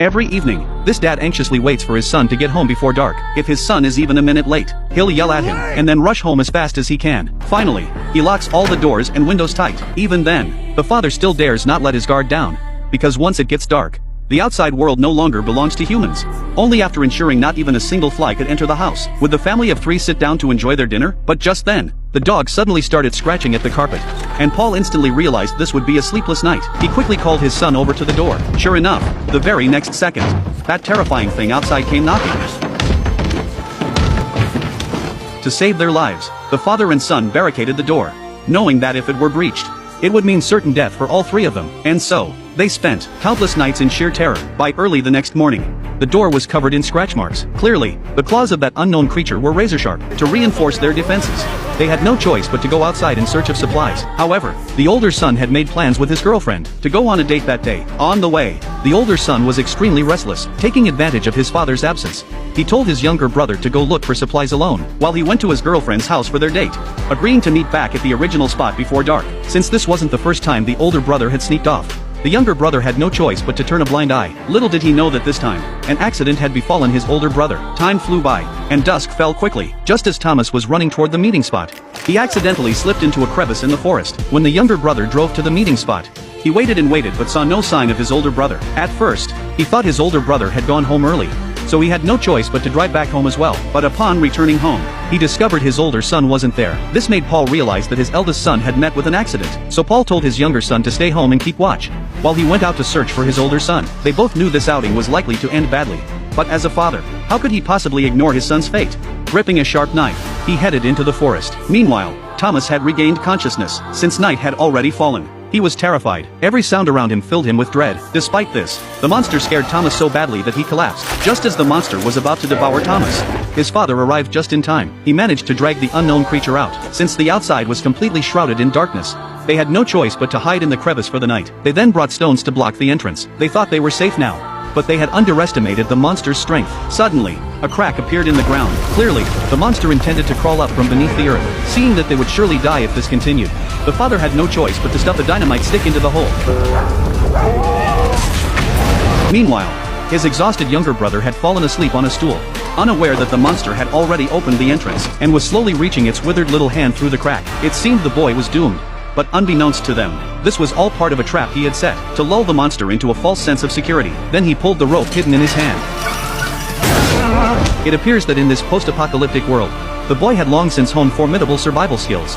Every evening, this dad anxiously waits for his son to get home before dark. If his son is even a minute late, he'll yell at him and then rush home as fast as he can. Finally, he locks all the doors and windows tight. Even then, the father still dares not let his guard down, because once it gets dark, the outside world no longer belongs to humans. Only after ensuring not even a single fly could enter the house, would the family of three sit down to enjoy their dinner. But just then, the dog suddenly started scratching at the carpet, and Paul instantly realized this would be a sleepless night. He quickly called his son over to the door. Sure enough, the very next second, that terrifying thing outside came knocking. To save their lives, the father and son barricaded the door, knowing that if it were breached, it would mean certain death for all three of them. And so, they spent countless nights in sheer terror. By early the next morning, the door was covered in scratch marks. Clearly, the claws of that unknown creature were razor sharp. To reinforce their defenses, they had no choice but to go outside in search of supplies. However, the older son had made plans with his girlfriend to go on a date that day. On the way, the older son was extremely restless, taking advantage of his father's absence. He told his younger brother to go look for supplies alone, while he went to his girlfriend's house for their date, agreeing to meet back at the original spot before dark. Since this wasn't the first time the older brother had sneaked off, the younger brother had no choice but to turn a blind eye. Little did he know that this time, an accident had befallen his older brother. Time flew by, and dusk fell quickly. Just as Thomas was running toward the meeting spot, he accidentally slipped into a crevice in the forest. When the younger brother drove to the meeting spot, he waited and waited but saw no sign of his older brother. At first, he thought his older brother had gone home early, so he had no choice but to drive back home as well. But upon returning home, he discovered his older son wasn't there. This made Paul realize that his eldest son had met with an accident. So Paul told his younger son to stay home and keep watch, while he went out to search for his older son. They both knew this outing was likely to end badly, but as a father, how could he possibly ignore his son's fate? Gripping a sharp knife, he headed into the forest. Meanwhile, Thomas had regained consciousness, since night had already fallen. He was terrified. Every sound around him filled him with dread. Despite this, the monster scared Thomas so badly that he collapsed. Just as the monster was about to devour Thomas, his father arrived just in time. He managed to drag the unknown creature out. Since the outside was completely shrouded in darkness, they had no choice but to hide in the crevice for the night. They then brought stones to block the entrance. They thought they were safe now, but they had underestimated the monster's strength. Suddenly, a crack appeared in the ground. Clearly, the monster intended to crawl up from beneath the earth. Seeing that they would surely die if this continued, the father had no choice but to stuff a dynamite stick into the hole. Meanwhile, his exhausted younger brother had fallen asleep on a stool, unaware that the monster had already opened the entrance and was slowly reaching its withered little hand through the crack. It seemed the boy was doomed, but unbeknownst to them, this was all part of a trap he had set to lull the monster into a false sense of security. Then he pulled the rope hidden in his hand. It appears that in this post-apocalyptic world, the boy had long since honed formidable survival skills.